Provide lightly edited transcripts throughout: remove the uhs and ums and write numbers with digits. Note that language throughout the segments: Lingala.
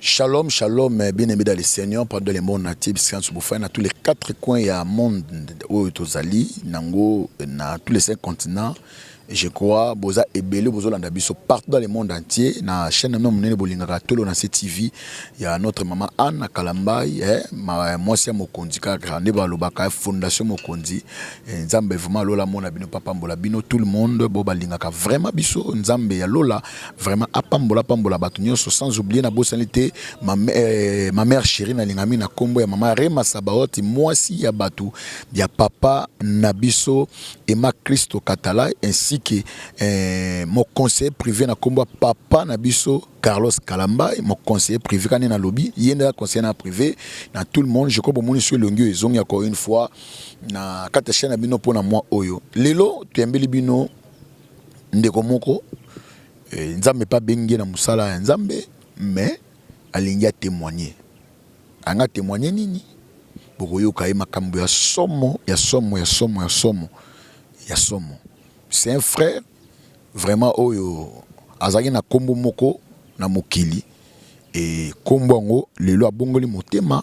Shalom, shalom, bien-aimés dans le Seigneur, pendant les mondes natifs, sciences bouffées, dans tous les quatre coins, il y a un monde où Tozali, Nango, dans tous les 5 continents. Et je crois, Boza et Belé, Bozo Landabiso, partout dans le monde entier. Dans la chaîne de Mouné Bolingara, Tolo, dans cette TV, il y a notre maman Anne à Kalambay, moi c'est Mokondi, Grande Balobaka, Fondation Mokondi. Nzambe vraiment Lola, mon abino, papa Mbola, bino, tout le monde, Boba Lingaka, vraiment biso, Nzambe, ya Lola, vraiment Apambola, Pambola, Batunio, sans oublier na Bossanité, ma mère chérie, na Lingami, na Kombo, ya maman Rema Sabaoti, moi si ya Batu, ya papa Nabiso, Emma Christo Katala, ainsi que mon conseiller privé na Kombo, papa Nabiso, Carlos Kalamba, mon conseiller privé, quand il na lobby, il y a un conseiller privé, dans tout le monde, je crois que mon sur l'ongio, ils ont encore une fois, na kata chaîne bino pour na moi oyo. Lelo, tu aimes bino, ndeko moko, nzambe pas bengi na musala ya nzambe, mais alingi a témoigner. Anga témoigner nini? Bokoyo kaye makambo ya somo, ya somo, ya somo, ya somo, ya somo. C'est un frère, vraiment oyo, azaki na kombo moko, na mokili, et kombo ango, lelo abongoli motema,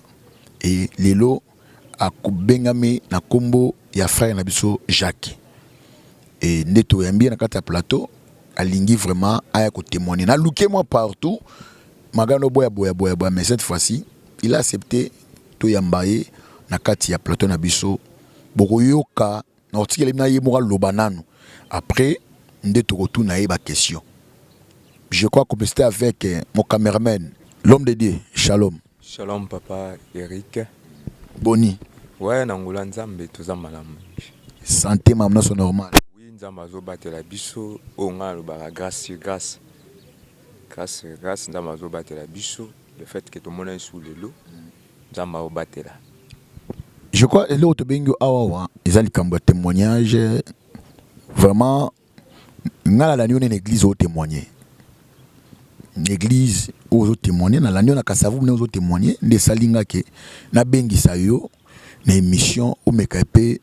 et lelo akubengami na kombo ya frère na biso Jacques. Et neto yambi na kata plateau, alingi vraiment aya ko témoigner. Na luke moi partout, magano boya, mais cette fois-ci, il a accepté to yambaye na kati ya plateau na biso. Boko yoka na otikele na yemoka lobanano. Après, ndeto retourne na ba question. Je crois qu'on peut rester avec mon caméraman, l'homme de Dieu. Shalom. Shalom papa Eric. Boni. Ouais, Nangola Nzambe toza malamu. Santé mamna so normal. Oui, Nzamba zo batela biso, onga lo ba grâce. Grâce Nzamba zo batela biso, le fait que tout le monde est sous le lot, Nzamba zo batela. Je crois que l'autre bengo awawa, ils ont le témoignage vraiment ngala la nione l'église au témoigner. L'église aux témoigner na la nione kasavu na aux témoigner de salinga ke na bengi sayo na émission au mekape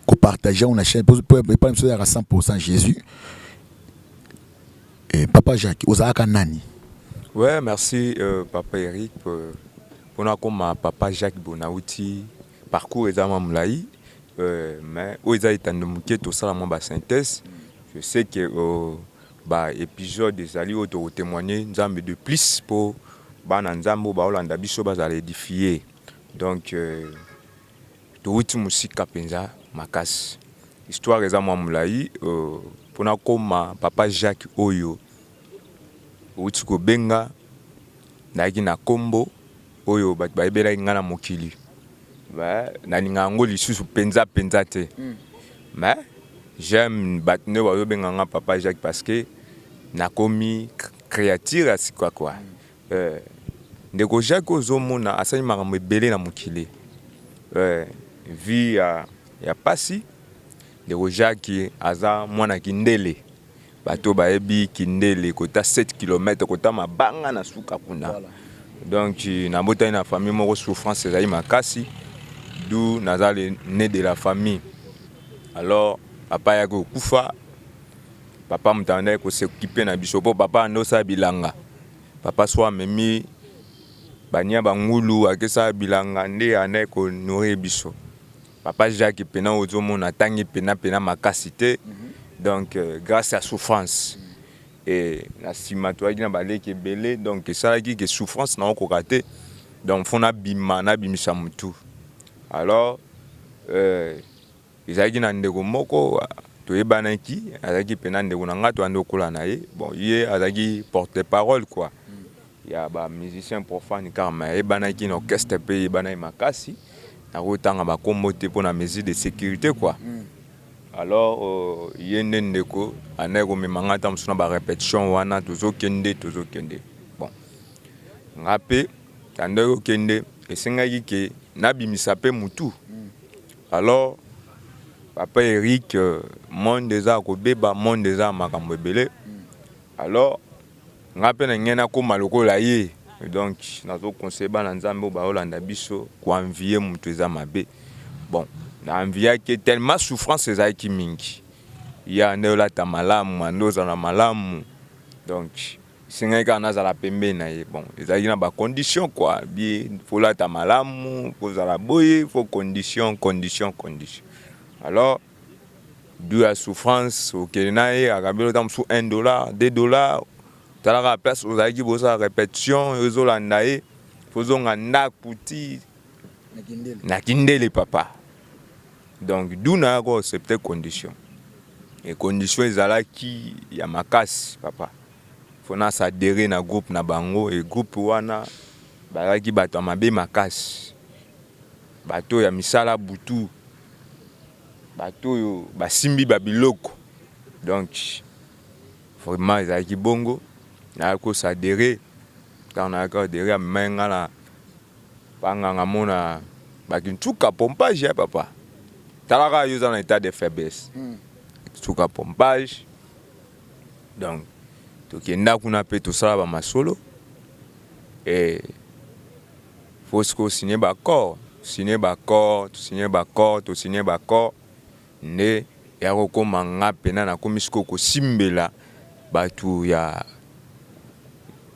ko partager on a chaîne pour pas à 100% Jésus. Et papa Jacques ozaka nani? Ouais, merci papa Eric pour na comme papa Jacques Bonauti parcours ezama mulayi mais oza itandomuke to sala mo ba synthèse. Je sais que bah épisode des alliés auto témoigner Nzambe de plus pour bana Nzambe ba Olanda biso bazala édifier. Donc to wuti musika penza makasi. Histoire ezama mulayi pour na comme papa Jacques Oyo wuti ko benga na ki na kombo oyo ba ebela ngana mokili. Bah na ninga ngoli susu penza te. Mais j'aime batne wa benga papa Jacques parce que na komi créature asi quoi. Ndeko Jacques ozomona asani makambo ebele na mokili. Vie ya pasi ndeko Jacques aza mwana kindele. Bato baebi kindele kota 7 km kota mabanga na suka kuna. Donc na bota na famille moko souffrance ezali makasi. D'où nazale né de la famille. Alors papa yako kufa papa mutanda ko s'occuper na biso po papa ndosa bilanga papa soit memi banya bangulu akesa bilanga nde ane ko nourrir biso papa Jacques pena ozomona tangi pena makasité donc grâce à souffrance et la simatouaki na baleki belé donc ça qui que souffrance na ko raté donc fona bima na bimisa mutu. Alors ezaki na ndeko moko toyebanaki azaki pena ndeko na nga to ando kola na ye bon ye azaki porte-parole quoi. Il y a ba musicien profane car ma yebanaki na orchestre pe yebana makasi na kotanga ba kombote pour na mesure de sécurité quoi. Alors yende ndeko aneko memanga ta musuna ba répétition wana tozokende bon ngape tandeko kende esengaki ke nabimisa pe mutu. Alors papa Eric monde des arts beba monde des arts makambo ebele. Alors ngape na ngena ko maloko la ye donc nazo conseiller bana Nzambe ba Olanda biso ko envier mutu eza mabe. Bon na envier que tellement souffrance ezaki mingi ya ndeola ta malamu andoza na malamu donc singa ka na zala pembe na ye bon ezali na ba condition quoi bien faut la ta malamu faut zala boye faut condition alors dû à souffrance au Kenya et à Gambie tam sous $1 $2 tala la place aux aïki bosa répétition ezolanda ye faisons nganda puti na kindele papa donc d'où na ko c'est peut-être condition et condition ezala ki ya makasi papa fona s'adhérer na groupe na bango et groupe wana balaki bato mabe makasi bato ya misala butu bato yo basimbi babiloko donc vraiment ezalaki bongo na ko s'adhérer quand on a adhéré à mengala banganga mona bakintuka pompage ya papa talaka yo dans état de faiblesse tuka pompage donc tokenda kuna pe tosala ba masolo et faut signer d'accord ne ya kokoma nga pena na komisiko kosimbela batu ya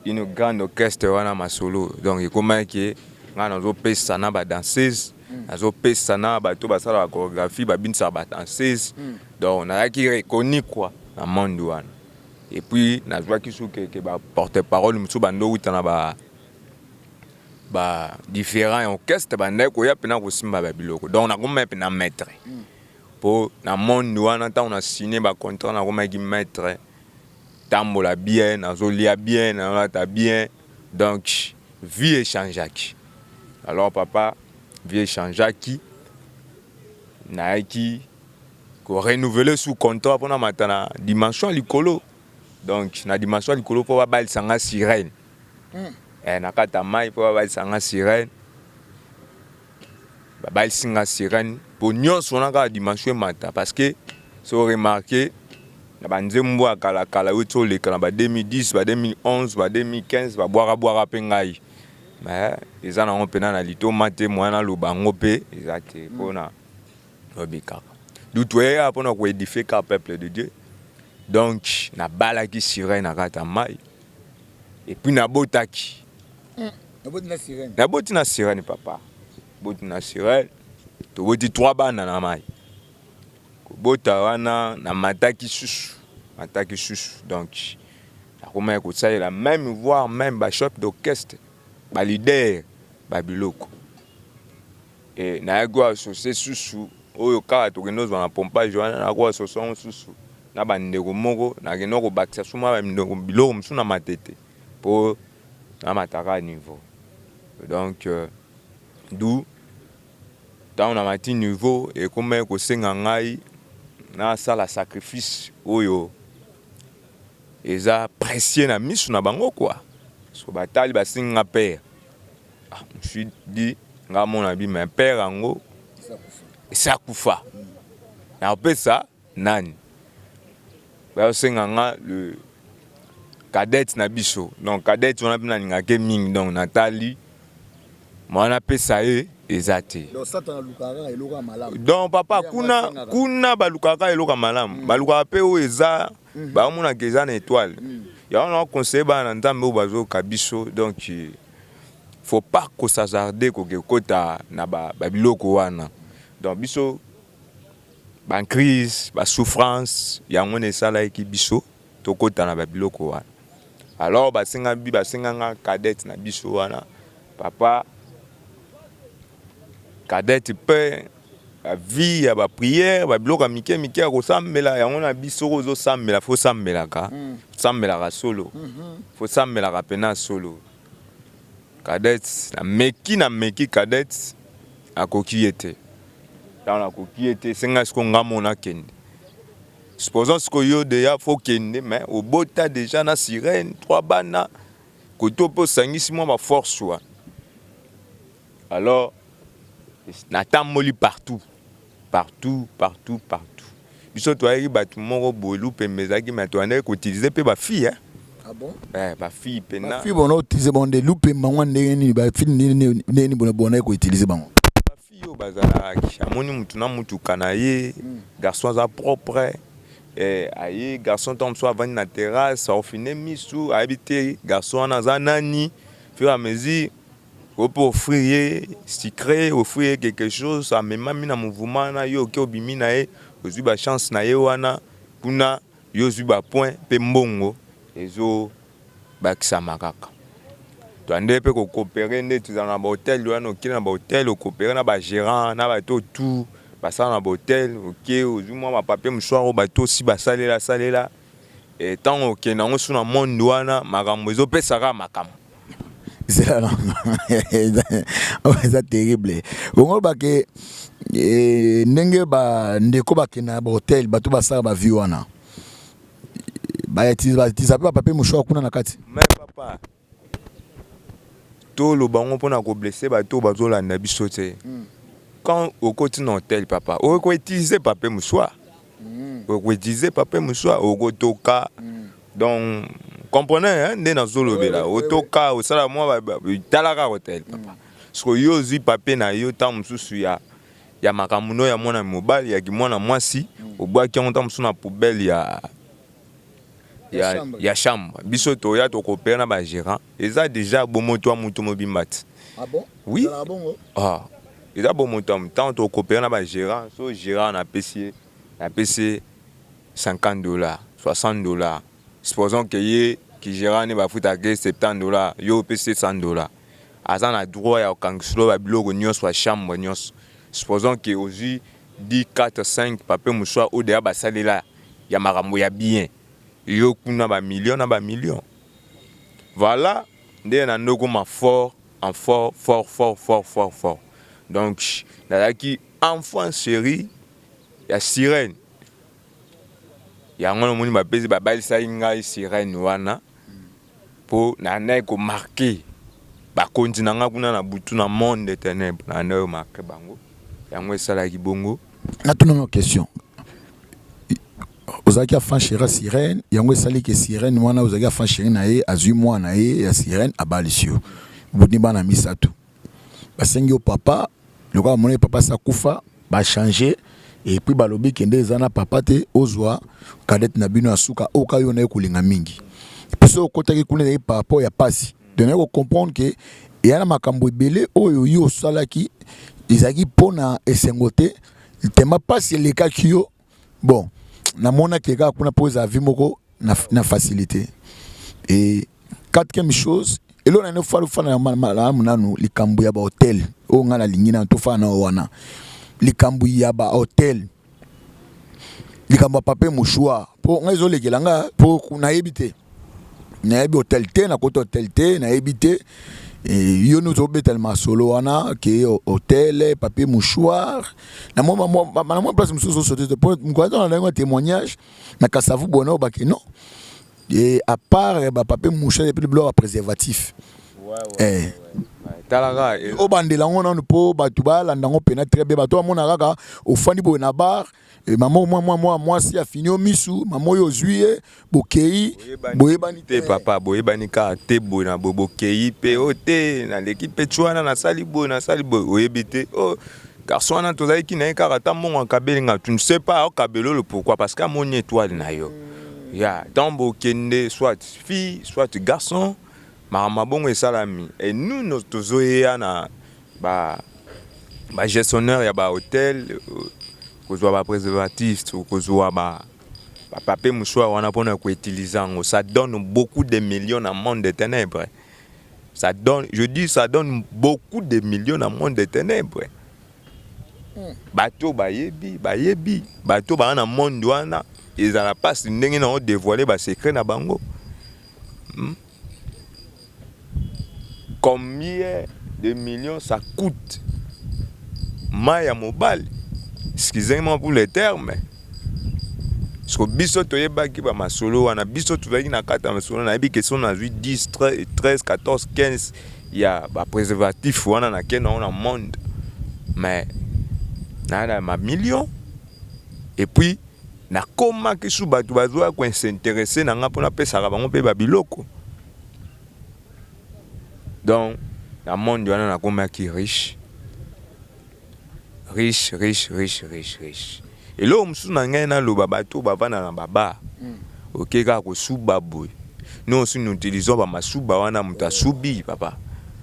une grande orchestre wana masolo donc ekoma ke nga nazo pesa na ba danseuse nazo pesa na bato basala la chorégraphie babinisa ba danseuse donc na ki reconnu quoi na monde wana et puis nazwa ki souke ke ba porte-parole musu bando utana ba différents orchestres banda ko ya pena ko simba ba biloko donc na koma pena maître pour na monde wana ta on a signé ba contrat na koma ki maître tambola bien nazolia bien na bien donc vie échangeaki alors papa vie échangeaki na ki ko renouveler sous contrat pour na matana dimension likolo donc na dimension likolo pour ba sanga sirène na kata mai pour ba sanga sirène ba sanga sirène pour nyonso na ka dimension mata parce que so remarqué na banzembo akala kala weto le kala ba 2010 ba 2011 ba 2015 ba boira pengai mais ils en ont pena na lito mate mwana lubango pe exact pona obika doutoye apona ko édifier ka peuple de Dieu donc na bala ki sirène na kata mai et puis na botaki na boti na sirène papa boti na sirène to boti 3 bana na mai ko bota wana na mataki susu donc ça comment ko ça la même voire même ba chef d'orchestre ba leader ba biloko et na go associé susu oyo ka to kenozo na pompage wana na go associé susu na ba ndeko moko na keno ko bakisa suma ba ndeko biloko musu na matete pour na mataka niveau donc d'où dans na mati niveau et comment ko senga ngai na sala sacrifice oyo eza précieux na misu na bango quoi so batali basinga père je me suis dit nga mona bi mon père ango ça kufa na pesa nani ba senga nga le cadet na biso donc cadet on a bina ngake ming donc Nathalie mwana pesa ezate donc ça tana lukara eloka malamu donc papa kuna balukaka eloka malamu balukaka pe o eza ba mona keza na étoile ya on conseille ba na ntambe bazo kabiso donc faut pas ko s'hasarder ko kota na ba biloko wana donc biso ba crise ba souffrance ya ngone sala ki biso to kota na ba biloko wana alors basinga nga cadet na biso wana papa cadet pe la vie ya ba prière ba biloko mike ko sambela ya ngona biso ko sambela faut sambela ka sambela ka solo faut sambela ka pena solo cadet na meki cadet akoki ete dans la coquillette senga ce qu'on gamona kende supposons ce que yo déjà faut kende mais au bota déjà na sirène 3 bana koto po sangisi mo ba force wa alors natamoli partout biso to ayi batu moko bolu pe mezaki mais to ane ko utiliser pe ba fille hein ah bon ba fille pena ba fille bon utiliser bon de loupe mangwa ndeni ba fille ni bona ko utiliser bango ba fille o bazala ki amoni mutu na mutu kanaye garçon za propre aye garçon tombe soit vendre na terrasse au finir misu habiter garçon na zanani fur et à mesure pour offrir sucré offrir quelque chose ça même na mouvement na yo ke obimi na ye ozu ba chance na ye wana kuna yo zu ba point pe mbongo ezo bakisa makaka to ande pe ko coopérer ndetu za na ba hôtel wana okina ba hôtel o coopérer na ba gérant na ba tout basa na hôtel OK ozu moi ma papier mouchoir o bato si basalela salela et tant OK na ngo suna monde wana makambo ezo pesaka makambo c'est là c'est terrible on ba ke ndenge ba ndeko ba kena ba hôtel bato basaka ba vie wana ba tisa pa papier mouchoir kuna na kati mais papa to lo bango pona ko blesser bato bazolanda biso te quand au côté d'un hôtel papa on peut utiliser papier mouchoir on peut utiliser papier mouchoir au gotoka donc comprenez hein de na zolobela otoka au sala moi talaka hôtel papa parce que yo zi papier na yo tam mususu ya makamuno ya mwana mobile ya kimwana mwasi obwaki on tam mususu na poubelle ya chambre biso to ya to coopérer na ba gérant eza déjà bomo to mutu mobimbat ah bon oui ah ils ont bon montant tant au coopérer na ba gérant so gérant na PC 50 $, 60 $. Supposons que ye qui gérant ne ba futa que 70 $, yo PC 100 $. Azan a droit ya kangislo ba biloko nyos wa chambre nyos. Supposons que ozi 10 4 5 papier mouchoir au dehors ba salela ya makambo ya bien. Yo kuna ba million na ba million. Voilà, ndé na ndoko ma fort. Donc, qui enfant chéri, il y a sirène. Il y a un moment où il y a une sirène pour ko marquer. Ba continent na butu na monde des ténèbres na ne marquer bango. Yango sala ki bongo. Na une question. Ozaki afan chéri sirène, yango sali ke sirène wana ozaki afan chéri na ye azui moi na ye ya sirène abalisio. Buni bana misatu. Basengi au papa le quoi mon papa sa kufa ba changer et puis balobi kende ezana papa te ozwa kadette na bino asuka oka yo na kulinga mingi puis au côté ki kulinga par rapport ya pasi de ne comprendre que il y a makambo ebele oyo yo salaki izaki pona esengote tema pasi le kakio bon na mona keka kuna poza vie moko na facilité et quatrième chose et là on a fallu faire nanu likambu ya ba hotel o ngana lingina to fa na wana likambu ya ba hotel likambu papier mouchoir po ngazo lekelanga po na ebité na ebi hotel te na koto hotel te na ebité et yo nous obetel masolo wana ke hotel papier mouchoir na moi place mususu sauter pour m'koza na un témoignage na kasavu bono ba ke non. Et à part papier mouchoir et puis le bloc préservatif. Ouais. Talaga o bandela ngona po batu ba landa ngo pena très bien bato amona kaka ofandi bo na bar et maman moi si a fini au misu maman yo zuie bokei boyebani te papa boyebani ka te bo na bokei pe ote na l'équipe chwana na sali bo oyebite oh garçon na tozali ki na kaka mon akabelinga tu ne sais pas akabelo le pourquoi parce que mon étoile na yo ya dans kende soit fille soit garçon ma bon et salami et nous tozoya na ba gestionnaire ya ba hôtel kozwa ba préservatif kozwa ba papier mouchoir wana pona ko utiliser ça donne beaucoup de millions dans monde des ténèbres ça donne ça donne beaucoup de millions dans monde des ténèbres bato bayebi bato ba na monde wana ils ont pas ndenge na dévoiler ba secret na bango. Combien de millions ça coûte Maya Mobile? Excusez-moi pour les termes. Parce que biso toyebaki ba masolo wana biso tuzaki na kata masolo na bi question na 10 13 14 15 ya ba préservatif wana na kena on monde mais na ma million et puis na koma ke sou batu bazwa ko s'intéresser na nga pona pesa ka bango pe ba biloko. Donc la monde wana na koma ki riche Et là, on a le babato, bavana na baba. Ok, quand on souba boy. Nous aussi nous utilisons ma souba, on a muta soubi, papa.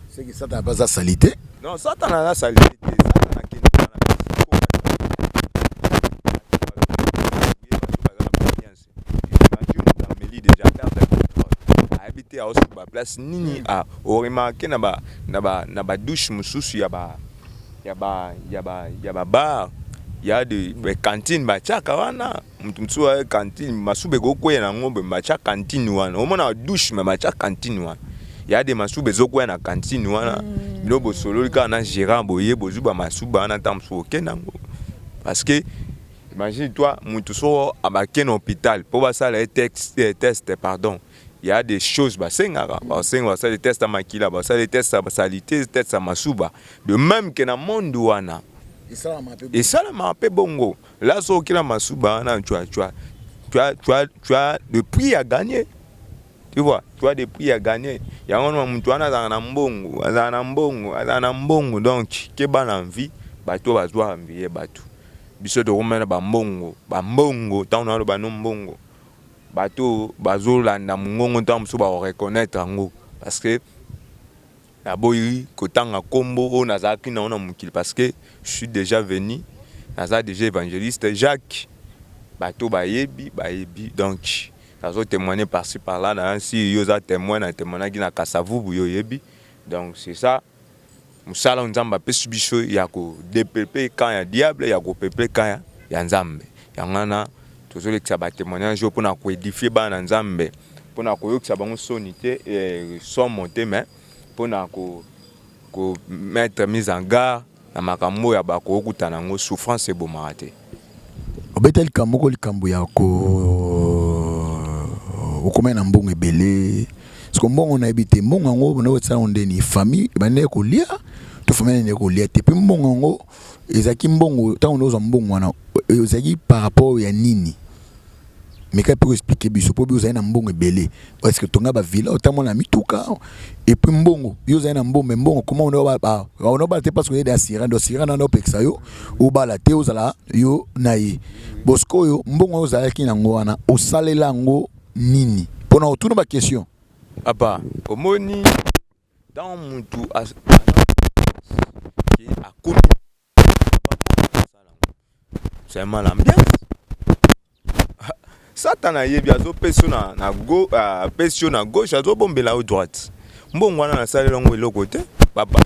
C'est que ça n'a pas sa salité. Non, ça t'en a la salité. Habité à Osuba place nini a remarqué na ba douche mususu ya ba bar ya de cantine ba chaka wana mtu wa cantine masube goko ya ngombe ba chaka cantine wana omona douche ma chaka cantine wana ya de masube zoko na cantine wana lobo solo ka na gérant boye bozuba masuba na tamso kenango parce que imagine toi mtu so abake na hôpital pour ba ça les test pardon. Il y a des choses, ça des tests à makila, ça des tests à salité, des tests à masuba. De même que dans le monde ouana. Et ça m'a appelé bongo. Là, ce qui est masuba, tu as des prix à gagner. Tu vois, tu as des prix à gagner. Il y a un monde à mbongo, donc, qui est bon en vie, bateau va jouer en vie, bateau. Biso de romain bambongo, tant on a le mbongo. Bateau bazolanda mungongo ntam so ba reconnaître ngo parce que la boyi kotanga kombo o nazaki na ona mukili parce que je suis déjà venu naza déjà évangéliste Jacques bateau bayebi donc ça zo témoigner par-ci par-là dans si yo za témoin na témoignaki na Kasavubu yo yebi donc c'est ça musala nzamba pe subiso ya ko DPP quand ya diable ya ko pepe quand ya nzambe yangana toujours les témoignages pour nous édifier bana nzambe pour nous koyokisa bango sonité et son monter mais pour nous mettre mise en garde na makambo ya bako okutana ngo souffrance et bomate obetel kamoko likambo ya ko okomena mbongo ebele parce que mbongo na ebité mbongo ngo na wetsa ondeni famille bane ko lia to famille ne ko lia te puis mbongo ngo ezaki mbongo tant on oza mbongo wana ezaki par rapport ya nini mais quand pour expliquer biso po biso na mbongo ebele parce que tonga ba villa otamo na mituka et puis mbongo yo za na mbongo comment on ba te parce que des assurant na opeksa yo o bala te ozala yo nayi bosco yo mbongo ozala ki nango wana osalela ngo nini pona otuna ba question apa omoni dans mutu qui a commis c'est mal ambiance Satan yebi azo peso na gauche azo bombela à droite. Mbongo wana na sale longo eloko te. Papa,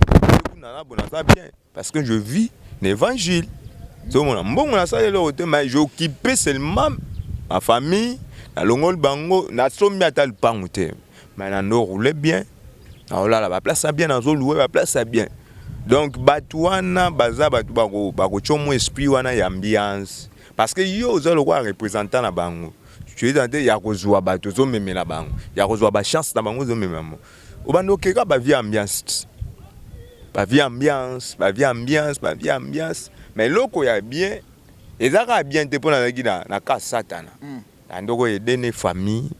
na bona ça bien parce que je vis l'évangile. So mona mbongo na sale eloko te mais j'occupais seulement ma famille, na longol bango, na somi atal pango te. Mais na no roule bien. Na la ba place bien na zo louer ba place bien. Donc batouana baza batu bako chomo esprit wana ya ambiance parce que yo zo le roi représentant na bango. Tu es dans des yakozwa bato zo memela bango. Yakozwa ba chance na bango zo memamo. Obando keka ba vie ambiance. Ba vie ambiance. Mais loko ya bien ezaka bien te pona na ka satana. Andoko edene famille.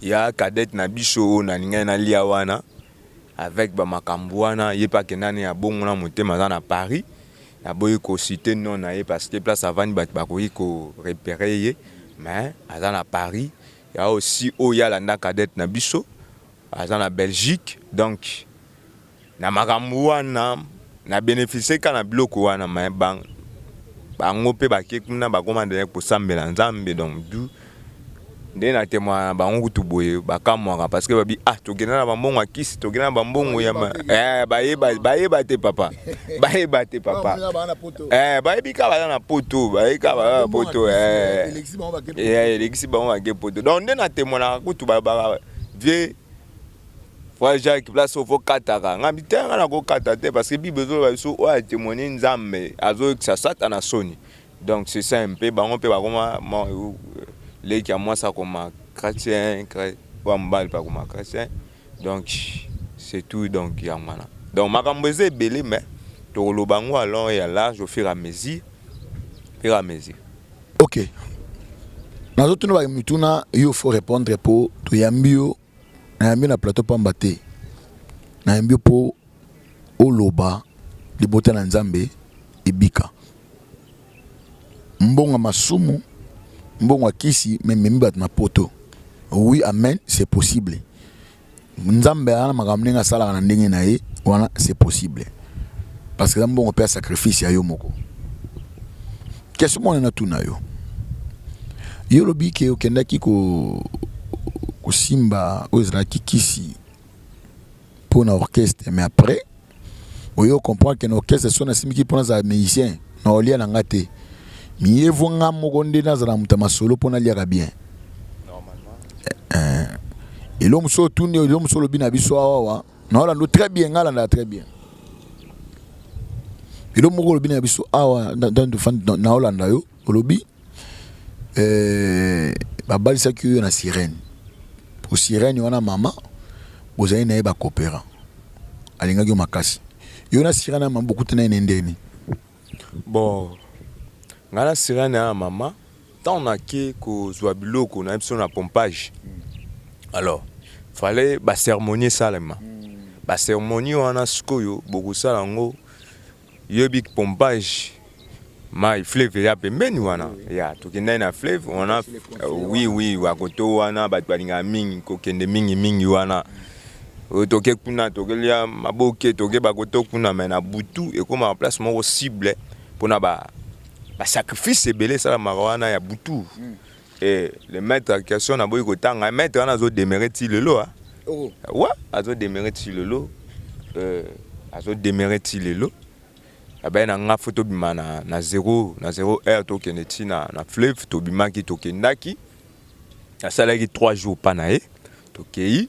Ya cadette na biso na ninga na lia wana avec ba makambo wana yepa kenani ya bongo na motema za na Paris. Na boyi ko cité non na parce que place avant bat ba ko repérer mais à Paris il y a aussi oya la cadette na biso à Belgique donc na makambo wana na bénéficier kana biloko wana mais bango pe ba ke kuna ba commander pour sambela nzambe donc du ndé na témoin bango kutu boye bakamwa parce que babi tokena na bambongo akisi tokena na bambongo ya bayeba te papa bayeba te papa bayebika bana na poto bayeka bana na poto elexi bango ba ke poto donc ndé na témoin na kutu ba vie fois Jacques place au faut kataka ngambi te ngana ko katate parce que bibezo ba so o témoigner nzambe azo ça satana soni donc c'est ça un peu bango pe ba koma les qui à moi ça comme chrétien pas comme chrétien donc c'est tout donc il y a mana donc makambo eze belé mais to lo bango alors et là je fais à mesure OK na zotu no mituna il faut répondre pour to yambio na plateau pambate na yambio pour oloba libota na nzambe ibika mbongo masumu mbongo kisi mais memi bat na poto. Oui, amen, c'est possible. Nzambe ana makambo nga sala na ndenge na ye, wana c'est possible. Parce que mbongo père sacrifice ya yo moko. Qu'est-ce que na tuna yo? Yo lobi ke okendaki ko simba ozraki kisi pour un orchestre, mais après oyo comprend que l'orchestre son asimiki pour un musicien na olia na ngate. Miye vonga moko nde na zala mutama solo pour na liaka bien. Et l'homme so tourne, l'homme so lobi na biso awa na olando très bien, ngala très bien. Et l'homme moko lobi na biso awa na olanda yo lobi babalisa ki yo na sirène. Pour sirène wana mama bozali na ye ba coopéra. Alingaki makasi. Yo na sirène na beaucoup tena ndeni. Bon, ngala sirène na mama tant na ke ko zwa biloko na biso na pompage. Alors, fallait ba cérémonie salema. Ba cérémonie wana skoyo beaucoup sala ngo yebi pompage. Ma fleuve ya pembeni wana ya tokenda na fleuve wana oui wakoto wana batu balinga mingi kokende mingi wana toke kuna tokelia maboke toke bakoto kuna mais na butu et comme en place moko cible pona ba sacrifice belé sala marawana ya butu et le maître en question na boy kotanga maître wana zo démérite lelo ouais azo démérite lelo lelo ben na photo bima na 0 heure to keneti na fleuve to bima ki to kendaki asalaki 3 jours pa na ye to kei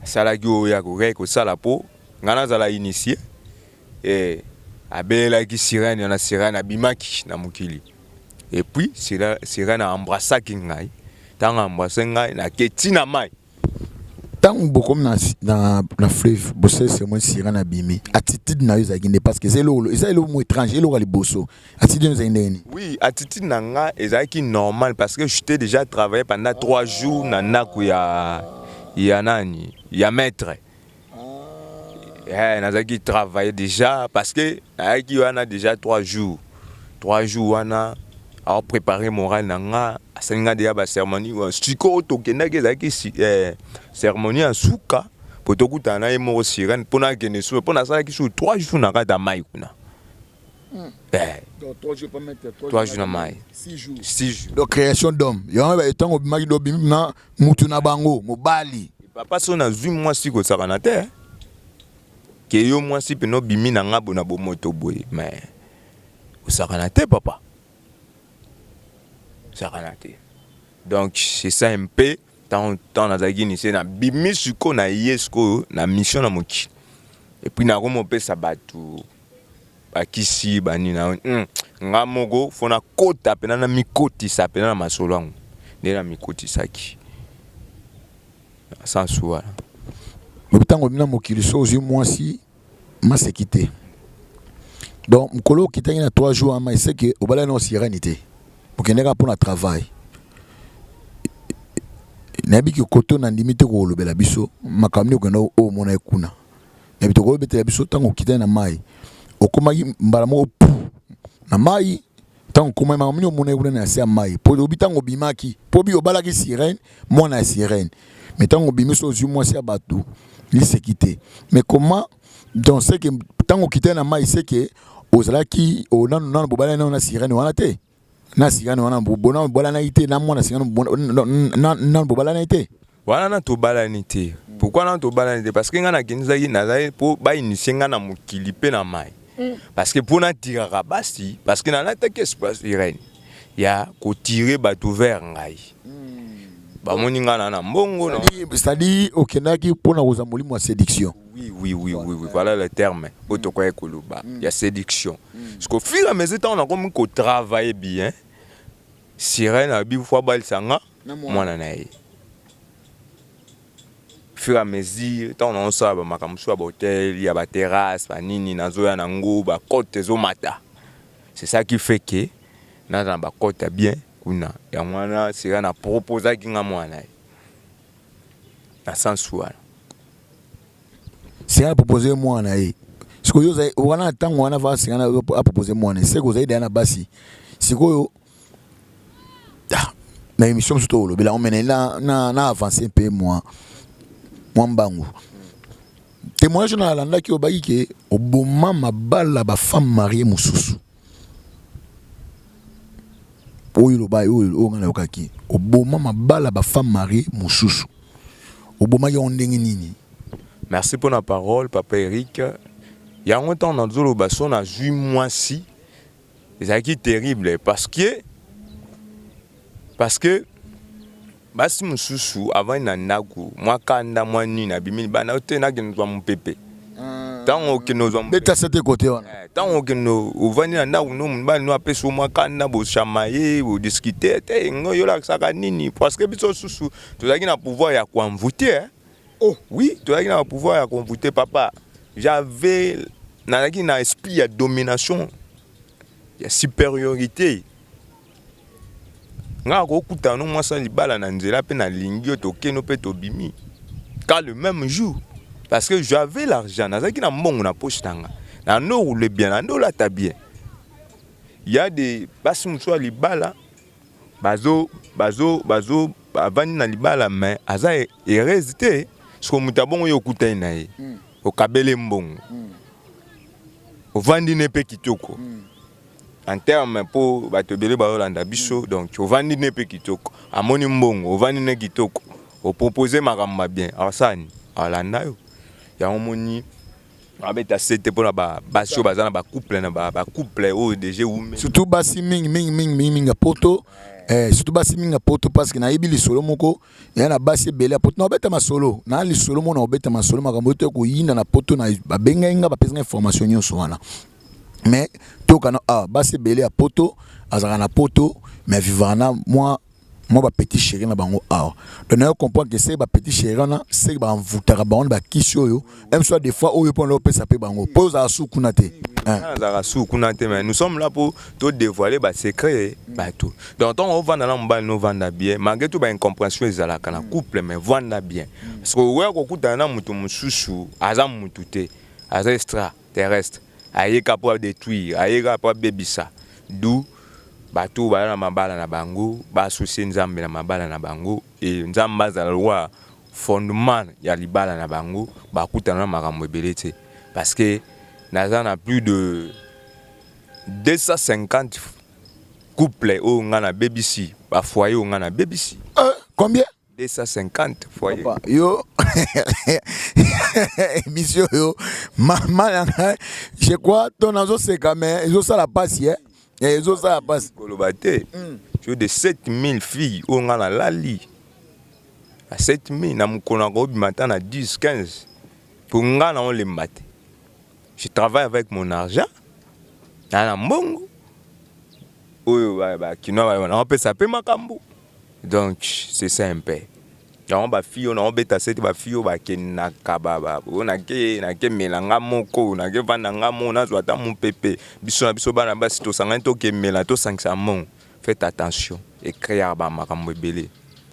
asalaki oya ko reko sala po ngana zala initié et abelaki sirène na sirène abimaki na mukili et puis sirène embrassaki ngai tanga embrassé ngai na keti na mai. Tant beaucoup na fleuve bosse c'est moi sirène abimi attitude na yo zaginde parce que c'est le mot étranger le bosso attitude zindeni. Oui, attitude nanga ezaki normal parce que j'étais déjà travaillé pendant 3 jours na naku ya nani ya maître. Nazaki travaillé déjà parce que ayaki wana déjà 3 jours wana a préparé moral nanga asenga déjà ba cérémonie stiko tokenda ke zaki cérémonie en souka pour tokuta na mo sirène pour na gene so pour na sala ki sur 3 jours na kata mai kuna. 3 jours pas mettre 3 jours na mai 6 jours de création d'homme yo ba etango bimaki do bimi na mutu na bango mobali papa so na zui moi si ko saka na te ke yo moi si peno bimi na ngabo na bomoto boy mais ko saka na te papa saranate. Donc c'est ça un peu tant nazaki ni c'est na bimi suko na yesko na mission na moki et puis na romo pe sabatu bakisi bani na ngamogo fona kota pena na mikoti sa pena na masolwangu nde na mikoti saki sans soi mutango bina mokili so ozi mwasi masekité donc mkolo kitaki na 3 jours ama c'est que obala na sérénité pour pour le travail. Nabi ki koto na ndimite ko lobela biso makamni ko na o mona ekuna. Nabi to ko betela biso tango kita na mai. Okomaki mbala mo na mai tango koma makamni o mona ekuna na sia mai. Po obitango bimaki, po bi obala ki sirène, mona sirène. Mais tango bimiso zu moi sia batu, li se quitter. Mais comment donc c'est que tango kita na mai c'est que ozalaki o nan bobala na sirène wana te. Na sigano wana bona bola na ité na mona sigano na bola na ité wana na to bala na ité pourquoi na to bala na ité parce que ngana kinzaki na zai po ba initier ngana mokili pe na mai parce que pour na tiraka basi parce que na na take espace irene ya ko tirer bateau vers ngai ba moni ngana na mbongo no c'est-à-dire okendaki pona koza molimo wa séduction. Oui, voilà le terme. Il y a séduction. Parce qu'au fur et à mesure, on a comme qu'on travaille bien. Sirène a bien fois bal sanga, moi nanaï. Fur et à mesure, on a ça, ma comme soit hôtel, il y a ba terrasse, ba nini, nazo ya nango, ba côte zo mata. C'est ça qui fait que na dans ba côte bien, kuna. Ya mwana sirène a proposé kinga mwana. Na sans soi. C'est à proposer moi na e. Ce que yo wana tango wana va c'est à proposer moi na. C'est que vous avez na basi. C'est que na émission surtout le là on mène là na avancé un peu moi mbangu témoignage na landa ki obayi ke oboma mabala ba femme mariée mususu oyo lo bayi oyo ngana okaki oboma mabala ba femme mariée mususu oboma yo ndenge nini. Merci pour la parole, Papa Eric. Il y a un temps dans le basson, on a 8 mois si. C'est terrible parce que basi mususu avant na naku moi kanda moi ni na bimili bana otena ke nous mon pépé. Tant que nous on beta cet côté on. Tant que nous ovani na naku no mba no apeso moi kanda bo chamailler bo discuter te ngoyo la saka nini parce que biso susu tozaki na pouvoir ya kuamvuter. Oh oui, tozaki na pouvoir ya kuamvuter papa. J'avais nalaki na esprit ya domination. Il y a supériorité. Nga ko kutano moi ça libala na nzela pe na lingio to keno pe to bimi. Car le même jour parce que j'avais l'argent nazaki na mbongo na poche tanga. Na no roule bien, na no la ta bien. Il y a des basi muso libala bazo avani na libala mais aza hésité parce que mutabongo yo kutai na ye. O kabele mbongo. O vandi ne pe kitoko. En termes pour batebele baolanda biso donc ovandi ne pe kitoko amoni mbongo ovandi ne kitoko o proposer makamba bien asani alanda yo ya omoni abeta sete pour ba basio bazana ba couple na ba couple o déjà ou surtout basi mingi poto surtout basi mingi poto parce que na ibili solo moko ya na basi bele poto na obeta masolo na li solo mona obeta masolo makambo to ko yinda na poto na ba benga inga ba pesa information nyonso wana. Mais tout quand basi belé à poto azana poto mais vivana moi ba petit chéri na bango donc on comprend que c'est ba petit chéri na c'est ba envoutera ba on ba kisio yo même soit des fois oyo pon lopé ça pe bango pose à sou kunate za sou kunate mais nous sommes là pour tout dévoiler ba secret ba tout donc on va dans mbal no vanda bien malgré tout ba incompréhension ezala kana couple mais vanda bien parce que ouais ko kutana mutu mususu azam mutute aza extra terrestre ayeka pour détruire ayeka pour bebisa d'où bato bala na mabala na bango ba associer nzambe na mabala na bango et nzamba za loi fondement ya libala na bango ba kutana makambo ebelete parce que naza na plus de 250 couples au ngana BBC ba foyer au ngana BBC combien 250 foyers. Yo, émission yo, maman, je crois ton azo c'est quand même, ils ont ça la passe hier, ils ont ça la passe. Kolobate, je de 7000 filles au ngana lali. À 7000 na mukona ko matin à 10 15 pour ngana on les mate. Je travaille avec mon argent. Na mbongo. Oyo ba kino on peut saper makambo. Donc c'est simple. On ba fille on beta cette ba fille ba kena kababa on a ke melanga moko na ke vanda ngamo na zwata mon pépé biso na biso bana basi to sanga to ke mela to sangsa mon faites attention et créer ba makambo belé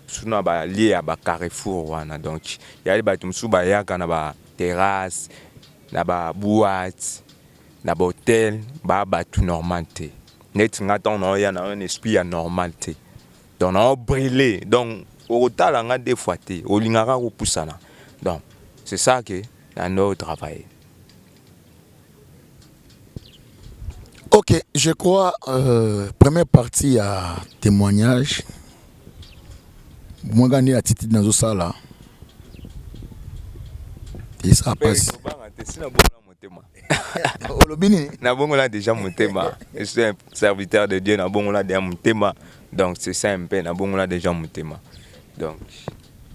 suna ba lié ba carrefour wana donc ya ba tumsu ba yaka na ba terrasse na ba boîte na ba hôtel ba tout normalité net ngata on a un esprit anormalité donc on a brûlé donc au talanga des fois au lingara au poussana donc c'est ça que nous travaillons. Ok, je crois première partie à témoignage moi gagner attitude dans ça là et ça passe na bongo là déjà mon thème je suis un serviteur de Dieu na bongo là déjà mon thème donc c'est ça un peu na bongo là déjà mon thème. Donc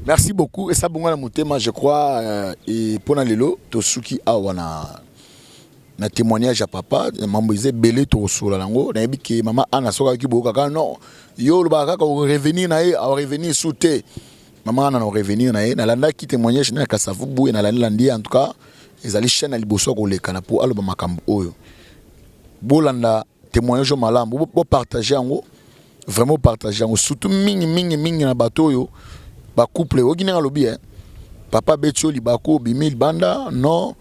merci beaucoup et ça bon na motema je crois et pour na lelo to suki awana na témoignage à papa mamboise belé to sola lango na yebiki mama ana soka ki boka ka non yo ba ka ko revenir na e a revenir souté maman ana revenir na e na landa ki témoignage na kasavu bu na landi en tout cas ezali chaîne liboso ko lekana pour aloba makambo oyo bolanda témoignage malambo bo partager yango vraiment partager surtout mingi na bato yo ba couple ogina lobi papa betio libako bimil banda non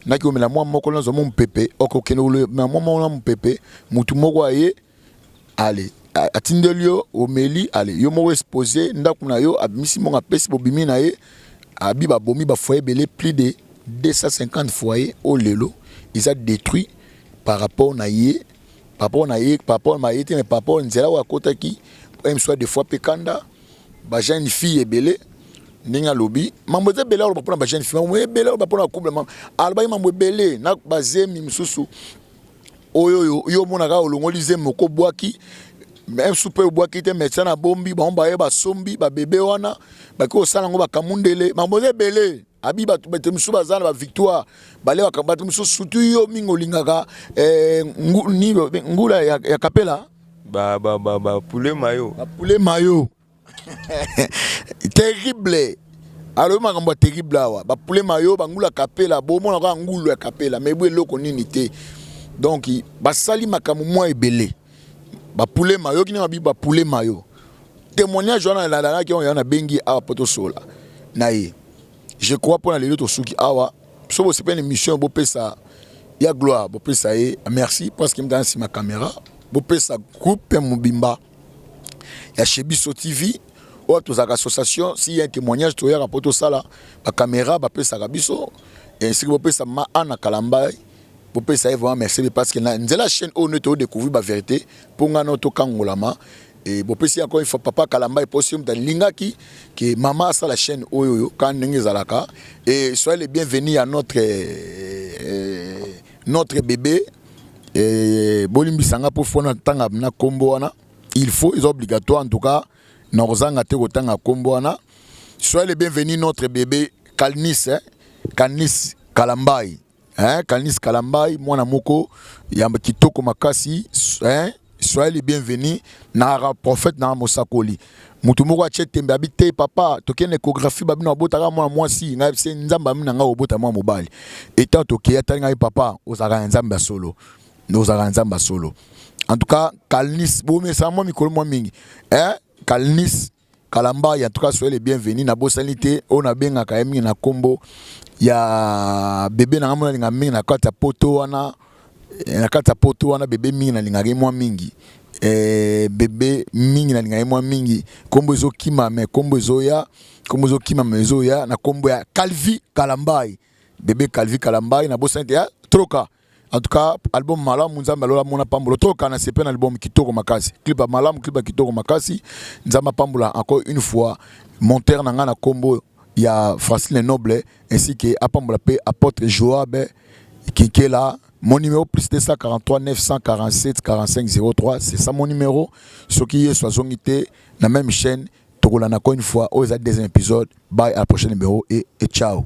naki omela mwa moko na zo mon pépé okokene le mwa mwa mon pépé mutu moko aye allez atindelio omeli allez yo mo exposé ndako na yo abimisi mo ngapesi bobimi na ye abi ba bomi ba foyer belé plus de 250 foyers au lelo ils a détruit par rapport na ye par rapport na ye mais par rapport nzela wa kota ki même soit des fois pekanda ba jeune fille ebele ninga lobi mambo te belé ba pona ba jeune fille mambo ebele ba pona couple alba mambo ebele na bazemi msusu oyo yo mona ka olongolize moko bwaki même super bwaki te médecin na bombi ba omba ye ba sombi ba bébé wana ba ko sala ngo ba kamundele mambo ebele abi ba tubete msu bazana ba victoire bale ba batu msu sutu yo mingolingaka ni ngula ya kapela ba poulet mayo terrible alors makambo terrible awa ba poulet mayo bangula kapela bo mona ka ngulu ya kapela mais bwe loko nini te donc basali makambo mwa ebele ba poulet mayo kini mabi ba poulet mayo témoignage wana la ki on na bengi awa poto sola na ye je crois pour les autres souki awa so c'est pas une émission bo pesa ya gloire bo pesa ye merci parce qu'il me donne ma caméra bo pesa groupe Mobimba ya Chebiso TV ou tous association si y a un témoignage to ya poto sala ba caméra ba pesa kabiso et si bo pesa ma ana kalambai bo pesa ye vraiment merci parce que la chaîne on ne to découvrir la vérité pour ngano to kangolama et bon petit encore il faut papa kalamba et possible dans lingaki que maman ça la chaîne oyo quand ngezalaka et soyez les bienvenus à notre bébé et bolimbi sanga pour fona tanga na kombo wana il faut is obligatoire en tout cas na kozanga te kotanga kombo wana soyez les bienvenus notre bébé Kalnis Kalnis Kalambai Kalnis Kalambai mwana moko yamba kitoko makasi soyez les bienvenus na prophète na mosakoli mutu moko achetembe habite papa tokene échographie babino abotaka mwa mwasi ngai se nzamba mina nga obota mwa mobali etant tokeya tali ngai papa ozaka nzamba solo ozaka nzamba solo en tout cas Kalnis bo mais ça moi mikolo mwa mingi Kalnis Kalamba en tout cas soyez les bienvenus na bosanité on a benga ka mingi na kombo ya bébé na ngamona linga mingi na kata poto wana na kata poto wana bébé mingi na lingaki mwa mingi bébé mingi na lingaki mwa mingi kombo ezo kima me kombo ezoya na kombo ya Calvi Kalambai bébé Calvi Kalambai na bosante ya troka en tout cas album malamu nzamba lola mona pambolo troka na sepe na album kitoko makasi clip malamu clip kitoko makasi nzamba pambola encore une fois monteur na nga na kombo ya Francine Noble ainsi que apambola pe apôtre Joab Kinkela. Mon numéro plus 243 947 45 03, c'est ça mon numéro. Ce qui est soit zongité, la même chaîne, Togola encore une fois, aux deuxième épisode. Bye à la prochaine numéro et ciao.